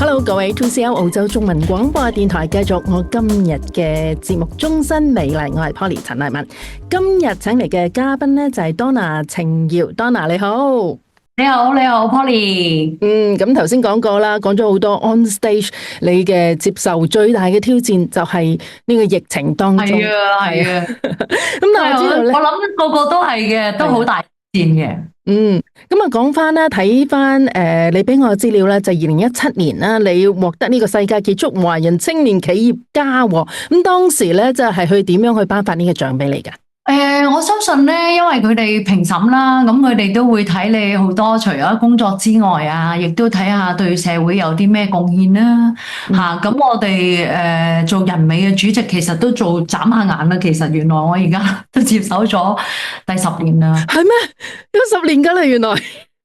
Hello， 各位 2CR 澳洲中文廣播電台，繼續我今日嘅節目終身美麗，我係 Polly 陳麗文。今日請嚟嘅嘉賓呢就係 Donna 程瑤 ，Donna 你好。你好 Polly。咁頭先講過啦，講咗好多 on stage， 你嘅接受最大嘅挑戰就係呢個疫情當中。係啊。咁但係我知道咧，我諗個個都係嘅，都好大挑戰嘅。咁啊講翻啦，睇翻你俾我嘅資料咧，就2017年啦，你獲得呢個世界傑出華人青年企業家喎。咁當時咧就係去點樣去頒發呢個獎俾你㗎？我相信咧，因為佢哋評審啦，咁佢哋都會睇你好多，除咗工作之外啊，亦都睇下對社會有啲咩貢獻啦。咁我哋做人美嘅主席，其實都做眨下眼啦。其實原來我而家都接手咗第10年啦。係咩？有10年㗎啦，原來。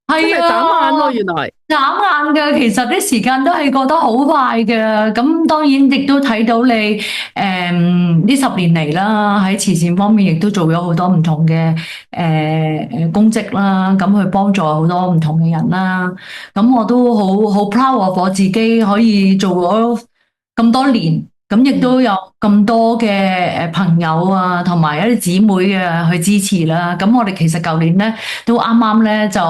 係啊，眨眼咯，原來眨眼嘅，其實啲時間都係過得好快嘅。咁當然亦都睇到你呢10年嚟啦，喺慈善方面亦都做咗好多唔同嘅公職啦，咁去幫助好多唔同嘅人啦。咁我都好 proud of 我自己可以做咗咁多年。咁亦都有咁多嘅朋友啊，同埋一啲姊妹啊去支持啦。咁我哋其實舊年咧都啱啱咧就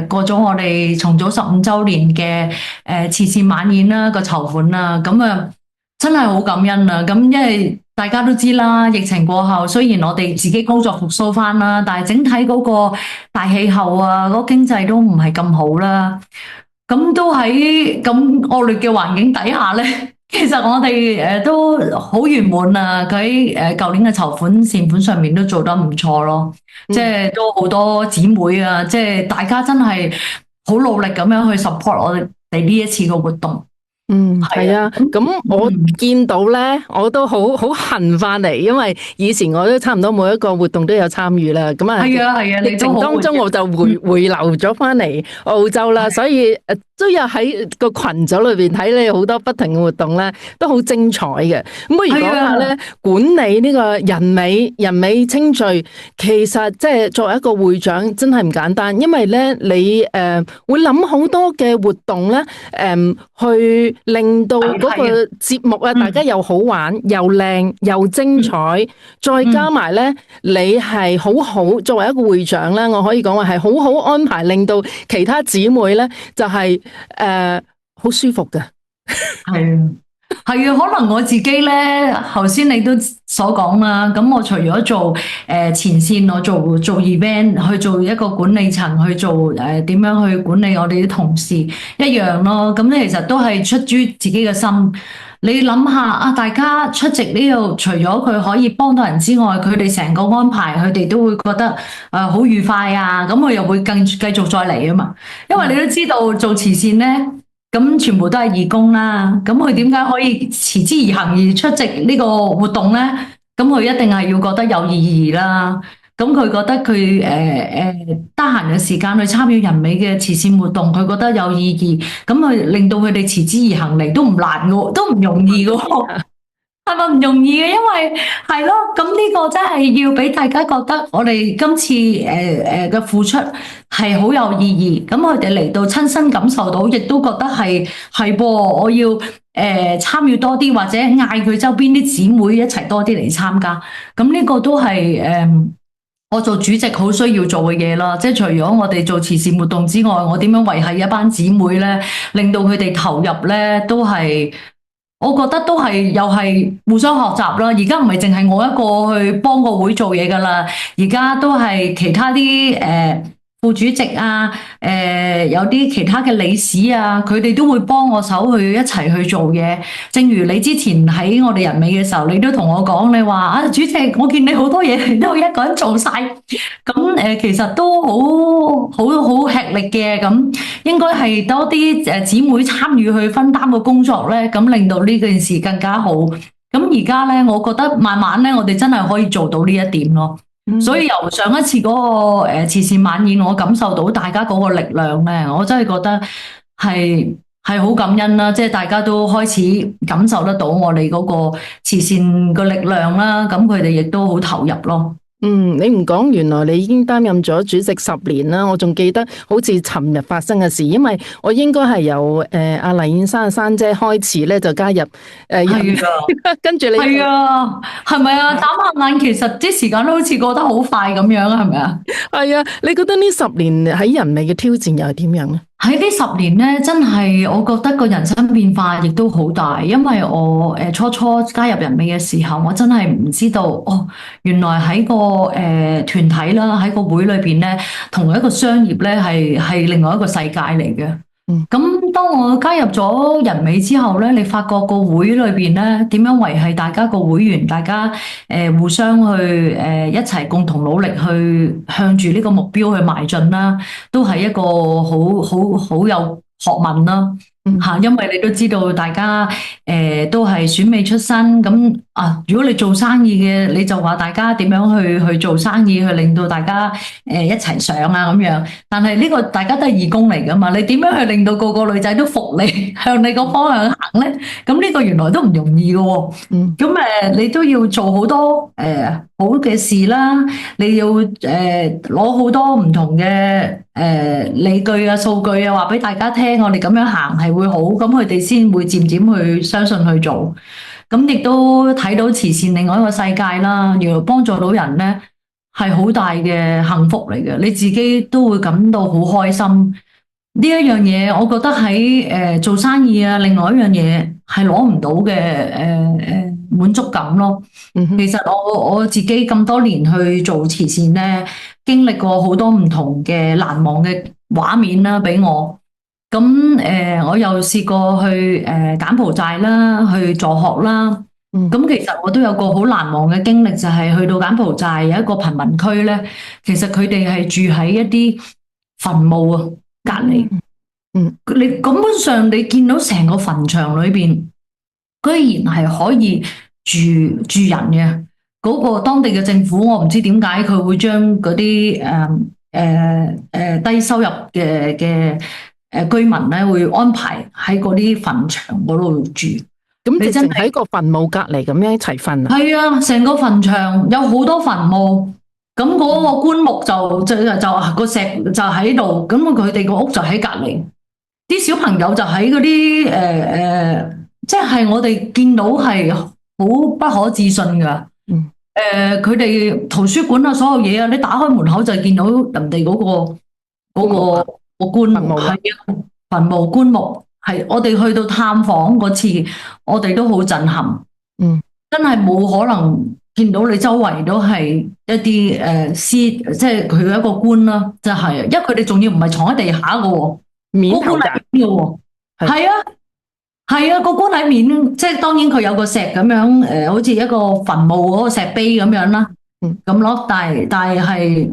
過咗我哋重組15週年嘅慈善晚宴啦個籌款啦。咁啊真係好感恩啊！咁因為大家都知啦，疫情過後雖然我哋自己工作復甦翻啦，但係整體嗰個大氣候啊，嗰個經濟都唔係咁好啦。咁都喺咁惡劣嘅環境底下咧。其實我哋都好圓滿啊！佢喺舊年嘅籌款善款上面都做得唔錯咯，即係都好多姊妹啊，即係大家真係好努力咁樣去 support 我哋呢一次嘅活動。係啊，咁我見到咧，我都好恨翻嚟，因為以前我都差唔多每一個活動都有參與啦。咁啊，係啊，疫情當中我就回流咗翻嚟澳洲啦，所以都有喺個群組裏邊睇你好多不停嘅活動咧，都好精彩嘅。咁不如講下咧，管理呢個人美清序，其實即係作為一個會長真係唔簡單，因為咧你會諗好多嘅活動咧，去令到嗰個節目啊，大家又好玩又靚又精彩，再加埋咧，你係好作為一個會長咧，我可以講話係好安排，令到其他姊妹咧就係好舒服嘅。係啊，可能我自己咧，頭先你都所講啦，咁我除咗做前線，我做 event， 去做一個管理層，去做點樣去管理我哋啲同事一樣咯。咁咧其實都係出於自己嘅心。你諗下啊，大家出席呢度，除咗佢可以幫到人之外，佢哋成個安排，佢哋都會覺得好愉快啊。咁佢又會繼續再嚟啊嘛。因為你都知道做慈善咧。咁全部都係義工啦，咁佢點解可以持之以恆而出席呢個活動咧？咁佢一定係要覺得有意義啦。咁佢覺得佢得閒嘅時間去參與人美嘅慈善活動，佢覺得有意義，咁佢令到佢哋持之以恆嚟都唔難嘅，都唔容易嘅。係咪唔容易嘅？因為係咯，咁呢個真係要俾大家覺得我哋今次嘅付出係好有意義。咁佢哋嚟到親身感受到，亦都覺得係噃，我要參與多啲，或者嗌佢周邊啲姊妹一齊多啲嚟參加。咁呢個都係我做主席好需要做嘅嘢啦。即係除咗我哋做慈善活動之外，我點樣維繫一班姊妹咧，令到佢哋投入咧，都係。我覺得都係又係互相學習啦。而家唔係淨係我一個去幫個會做嘢噶啦，而家都係其他啲副主席啊，有啲其他嘅理事啊，佢哋都會幫我手去一齊去做嘢。正如你之前喺我哋人美嘅時候，你都同我講，你話啊，主席，我見你好多嘢你都一個人做晒，咁其實都好吃力嘅。咁應該係多啲姊妹參與去分擔個工作咧，咁令到呢件事更加好。咁而家咧，我覺得慢慢咧，我哋真係可以做到呢一點咯。所以由上一次嗰個慈善晚宴，我感受到大家嗰個力量咧，我真係覺得係好感恩啦。即係大家都開始感受得到我哋嗰個慈善嘅力量啦，咁佢哋亦都好投入咯。你唔講，原來你已經擔任咗主席10年啦。我仲記得好似尋日發生嘅事，因為我應該係由阿黎燕珊珊姐開始咧就加入係啊，跟住你係啊，係咪啊？眨下眼，其實啲時間都好似過得好快咁樣啊，係咪啊？係啊，你覺得呢10年喺人味嘅挑戰又係點樣咧？喺呢10年咧，真係我覺得個人生變化亦都好大，因為我初初加入人味嘅時候，我真係唔知道哦，原來喺個團體啦，喺個會裏邊咧，同一個商業咧係另外一個世界嚟嘅。咁當我加入咗人味之後咧，你發覺個會裏邊咧點樣維繫大家個會員，大家互相去一齊共同努力去向住呢個目標去邁進啦，都係一個好有學問啦。因為你都知道大家都係選美出身，咁如果你做生意嘅，你就話大家點樣去做生意，去令到大家一齊上啊咁樣。但係呢個大家都係義工嚟噶嘛，你點樣去令到個個女仔都服你，向你個方向行咧？咁呢個原來都唔容易噶喎。咁你都要做好多好嘅事啦，你要攞好多唔同嘅理據啊、數據啊，話俾大家聽，我哋咁樣行係會好，咁佢哋先會漸漸去相信去做。咁亦都睇到慈善另外一個世界啦，原來幫助到人咧係好大嘅幸福嚟嘅，你自己都會感到好開心。呢一樣嘢，我覺得喺做生意啊，另外一樣嘢係攞唔到嘅滿足感咯。其實我自己咁多年去做慈善咧，經歷過好多唔同嘅難忘嘅畫面啦，俾我。咁我又試過去柬埔寨啦，去助學啦。咁其實我都有個好難忘嘅經歷，就係去到柬埔寨有一個貧民區咧，其實佢哋係住喺一啲墳墓啊隔離。你根本上你見到成個墳場裏邊，居然係可以住人嘅。嗰個當地嘅政府，我唔知點解佢會將嗰啲低收入嘅居民咧，會安排喺嗰啲墳場嗰度住。咁你真係喺個墳墓隔離咁樣一齊瞓啊？係啊，成個墳場有好多墳墓，咁嗰個棺木就個石就喺度，咁佢哋個屋就喺隔離。啲小朋友就喺嗰啲即係我哋見到係好不可置信㗎。佢哋圖書館啊，所有嘢啊，你打開門口就見到人哋嗰個棺木，係啊，墳墓棺木，係我哋去到探訪嗰次，我哋都好震撼。真係冇可能見到你周圍都係一啲屍，即係佢一個棺啦，就係，因為佢哋仲要唔係藏喺地下㗎喎。面頭嘅喎，係啊，係啊，個棺喺面，即係當然佢有個石咁樣，好似一個墳墓嗰個石碑咁樣啦，咁咯，但係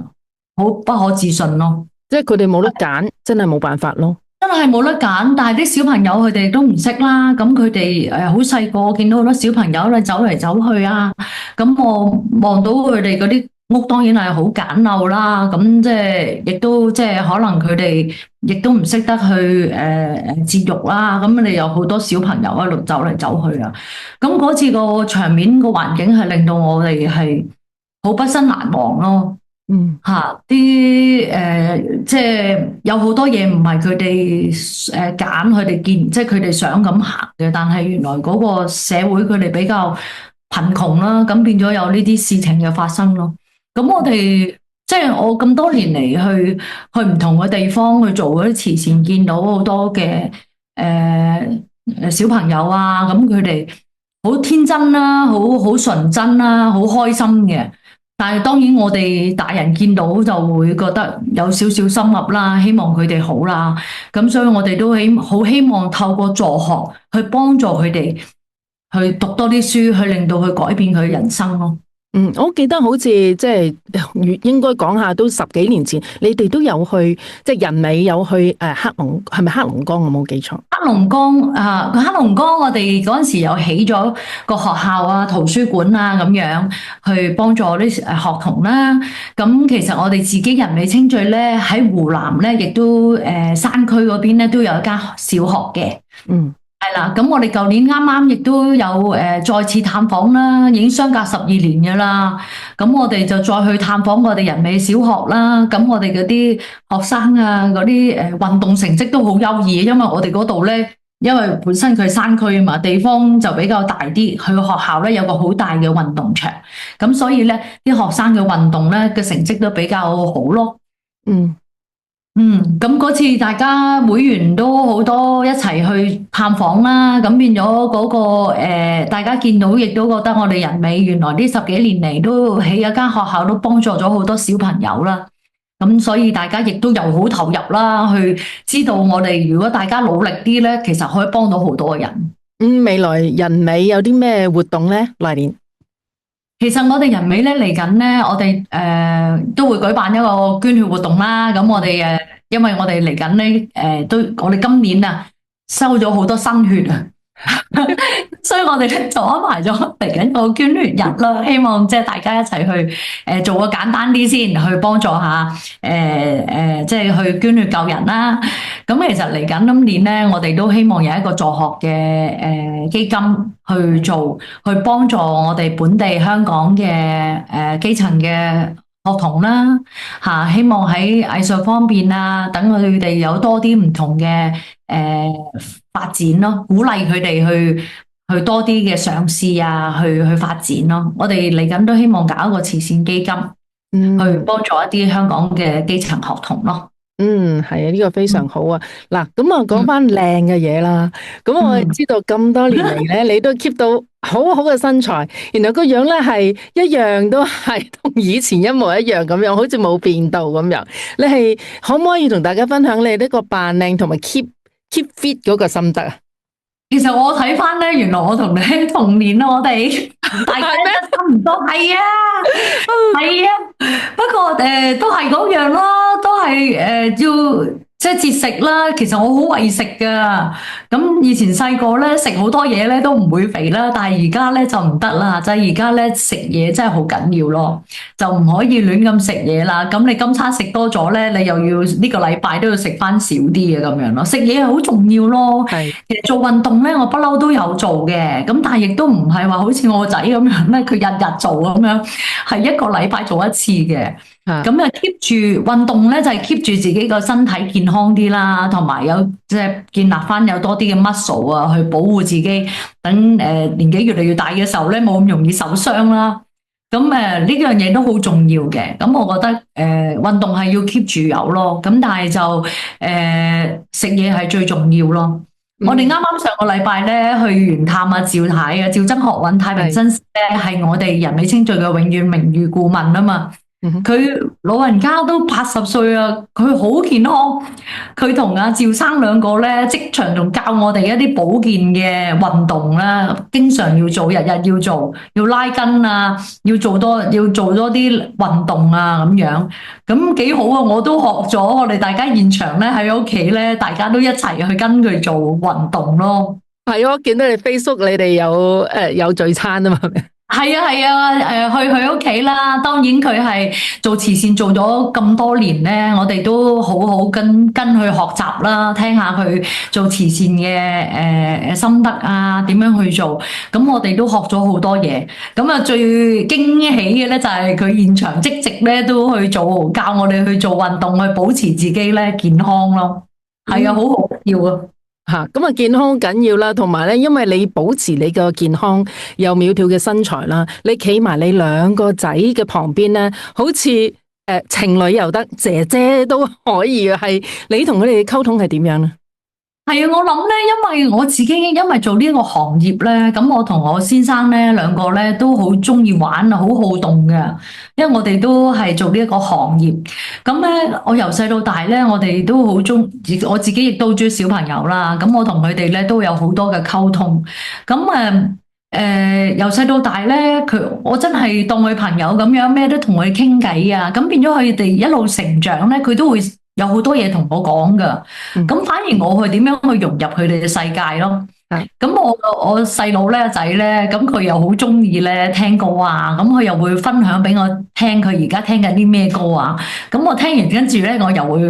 好不可置信咯，即係佢哋冇得揀，真係冇辦法咯，真係冇得揀。但係啲小朋友佢哋都唔識啦，咁佢哋好細個，見到好多小朋友咧走嚟走去啊，咁我望到佢哋嗰啲屋當然係好簡陋啦，咁即係亦都即係可能佢哋亦都唔識得去節育啦，咁你有好多小朋友喺度走嚟走去啊，咁嗰次個場面個環境係令到我哋係好畢生難忘咯。啲即係有好多嘢唔係佢哋揀，佢哋見即係佢哋想咁行嘅，但係原來嗰個社會佢哋比較貧窮啦，咁變咗有呢啲事情嘅發生咯。咁我哋即係我咁多年嚟去唔同嘅地方去做嗰啲慈善，見到好多嘅小朋友啊，咁佢哋好天真啦，好純真啦，好開心嘅。但係當然我哋大人見到就會覺得有少少心噏啦，希望佢哋好啦。咁所以我哋都好希望透過助學去幫助佢哋去讀多啲書，去令到佢改變佢人生咯。我記得好似即係應該講下都10幾年前，你哋都有去即係人美有去黑龍，係咪黑龍江？我冇記錯。黑龍江黑龍江我哋嗰陣時又起咗個學校啊、圖書館啊咁樣去幫助啲學童啦。咁其實我哋自己人美清聚咧喺湖南咧，亦都山區嗰邊咧都有一間小學嘅。係啦，咁我哋舊年啱啱亦都有再次探訪啦，已經相隔12年㗎啦。咁我哋就再去探訪我哋人美小學啦。咁我哋嗰啲學生啊，嗰啲運動成績都好優異，因為我哋嗰度咧，因為本身佢係山區啊嘛，地方就比較大啲。佢個學校咧有個好大嘅運動場，咁所以咧啲學生嘅運動咧嘅成績都比較好咯。咁嗰次大家會員都好多一齊去探訪啦，咁變咗嗰個大家見到亦都覺得我哋人美原來呢10幾年嚟都喺一間學校都幫助咗好多小朋友啦，咁所以大家亦都又好投入啦，去知道我哋如果大家努力啲咧，其實可以幫到好多人。未來人美有啲咩活動咧？來年其實我哋人美咧嚟緊咧，我哋都會舉辦一個捐血活動啦。咁我哋因為我哋嚟緊咧我哋今年啊收咗好多新血啊，所以我哋咧就安排咗嚟緊個捐血日啦。希望即係大家一齊去做個簡單啲先，去幫助下即係去捐血救人啦。咁其實嚟緊今年咧，我哋都希望有一個助學嘅基金去做，去幫助我哋本地香港嘅基層嘅學童啦，希望喺藝術方面啊，等佢哋有多啲唔同嘅發展咯，鼓勵佢哋去多啲嘅嘗試啊，去發展咯。我哋嚟緊都希望搞一個慈善基金，去幫助一啲香港嘅基層學童咯。係啊，呢個非常好啊！嗱，咁啊講翻靚嘅嘢啦。咁我知道咁多年嚟咧，你都 keep 到好好嘅身材，然後個樣咧係一樣都係同以前一模一樣咁樣，好似冇變到咁樣。你係可唔可以同大家分享你呢個扮靚同埋 keep fit 嗰個心得啊？其實我睇翻咧，原來我同你同年咯，我哋大家差唔多，係啊，係啊。不過都係嗰樣咯，都係要即係節食啦。其實我好為食噶，咁以前細個咧食好多嘢咧都唔會肥啦，但係而家咧就唔得啦，就係而家咧食嘢真係好緊要咯，就唔可以亂咁食嘢啦。咁你今餐食多咗咧，你又要呢個禮拜都要食翻少啲嘅咁樣咯。食嘢係好重要咯。係，其實做運動咧，我不嬲都有做嘅，咁但係亦都唔係話好似我個仔咁樣咧，佢日日做咁樣，係一個禮拜做一次嘅。咁啊 keep 住運動咧，就係 keep 住自己個身體健康啲啦，同埋有即係建立翻有多啲嘅 muscle 啊，去保護自己，等年紀越嚟越大嘅時候咧，冇咁容易受傷啦。咁呢樣嘢都好重要嘅。咁我覺得運動係要 keep 住有咯。咁但係就食嘢係最重要咯。我哋啱啱上個禮拜咧去完探阿趙太啊，趙曾學韻太平紳士咧係我哋人美清聚嘅永遠名譽顧問啊嘛。佢老人家都80歲啊，佢好健康。佢同阿趙生兩個咧，即場仲教我哋一啲保健嘅運動啦，經常要做，日日要做，要拉筋啊，要做多啲運動啊咁樣，咁幾好啊！我都學咗，我哋大家現場咧喺屋企咧，大家都一齊去跟佢做運動咯。係，我見到你 Facebook 你哋有聚餐啊嘛。係啊，去佢屋企啦。當然佢係做慈善做咗咁多年咧，我哋都好好跟佢學習啦，聽下佢做慈善嘅心得啊，點樣去做。咁我哋都學咗好多嘢。咁啊，最驚喜嘅咧就係佢現場即席咧都去做，教我哋去做運動，去保持自己咧健康咯。係啊，好好笑啊！咁啊，健康緊要啦，同埋咧，因為你保持你個健康又苗條嘅身材啦，你企埋你兩個仔嘅旁邊咧，好似情侶又得，姐姐都可以嘅。係你同佢哋嘅溝通係點樣咧？係啊，我諗咧，因為我自己因為做呢個行業咧，咁我同我先生咧兩個咧都好中意玩啊，好好動嘅。因為我哋都係做呢一個行業，咁咧我由細到大咧，我哋都好中，我自己亦都中意小朋友啦。咁我同佢哋咧都有好多嘅溝通。咁由細到大咧，我真係當佢朋友咁樣，咩都同佢傾偈啊。咁變咗佢哋一路成長咧，佢都會有好多嘢同我講噶。咁反而我去點樣去融入佢哋嘅世界咯。咁我細佬咧仔咧，咁佢又好中意咧聽歌啊，咁佢又會分享俾我聽，佢而家聽緊啲咩歌啊，咁我聽完跟住咧，我又會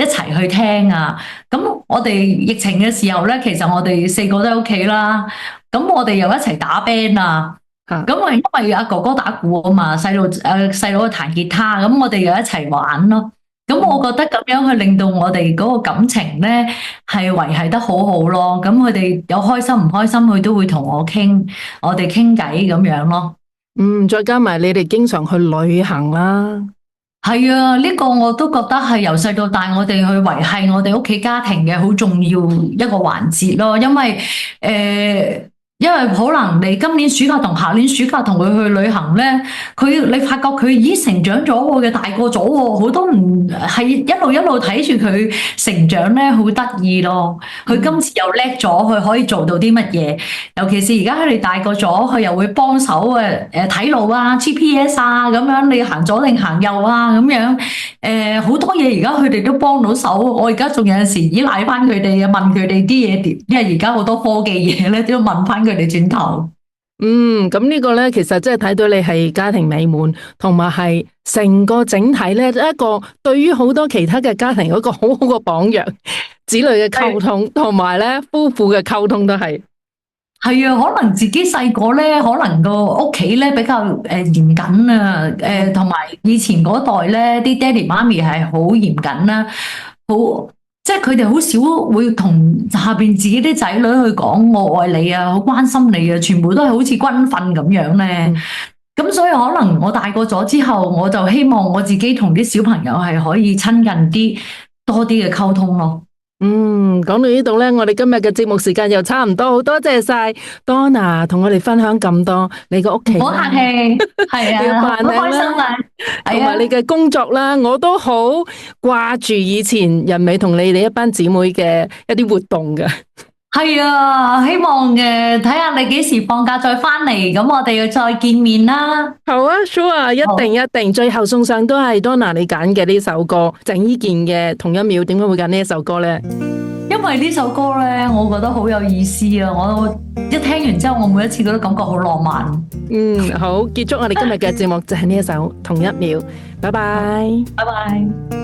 一齊去聽啊。咁我哋疫情嘅時候咧，其實我哋4個都喺屋企啦，咁我哋又一齊打 band 啊。咁啊，因為阿哥哥打鼓啊嘛，細佬去彈吉他，咁我哋又一齊玩咯。咁我覺得咁樣去令到我哋嗰個感情咧係維繫得好好咯。咁佢哋有開心唔開心，佢都會同我傾，我哋傾偈咁樣咯。再加埋你哋經常去旅行啦。係啊，呢個我都覺得係由細到大，我哋去維繫我哋屋企家庭嘅好重要一個環節咯。因為可能你今年暑假同下年暑假同佢去旅行咧，你發覺佢已經成長咗喎，大個咗喎，好多唔係一路睇住佢成長咧，好得意咯。佢今次又叻咗，佢可以做到啲乜嘢？尤其是而家佢哋大個咗，佢又會幫手睇路啊、GPS 啊咁樣，你行左定行右啊咁樣。好多嘢而家佢哋都幫到手。我而家仲有陣時依賴翻佢哋啊，問佢哋啲嘢點，因為而家好多科技嘢咧都要問翻佢哋轉頭。咁呢個咧，其實真係睇到你係家庭美滿，同埋係成個整體咧一個對於好多其他嘅家庭嗰個好好嘅榜樣，子女嘅溝通，同埋咧夫婦嘅溝通都係。係啊，可能自己細個咧，可能個屋企咧比較嚴謹啊，同埋以前嗰代咧啲爹哋媽咪係好嚴謹啦，即係佢哋好少會同下邊自己啲仔女去講我愛你啊，好關心你啊，全部都係好似軍訓咁樣咧。咁所以可能我大個咗之後，我就希望我自己同啲小朋友係可以親近啲，多啲嘅溝通咯。講到呢度咧，我哋今日嘅節目時間又差唔多，好多謝晒 Donna 同我哋分享咁多你個屋企，唔好客氣，係啊，好開心啊，同埋你嘅工作啦，我都好掛住以前人美同你哋一班姊妹嘅一啲活動嘅。係啊，希望睇下你幾時放假再翻嚟，咁我哋要再見面啦。好啊 ，Sure， 一定。最後送上都係 Donna 你揀嘅呢首歌，鄭伊健嘅《同一秒》。點解會揀呢一首歌咧？因為呢首歌咧，我覺得好有意思啊！我一聽完之後，我每一次都感覺好浪漫。好，結束我哋今日嘅節目就係呢一首《同一秒》。拜拜，拜拜。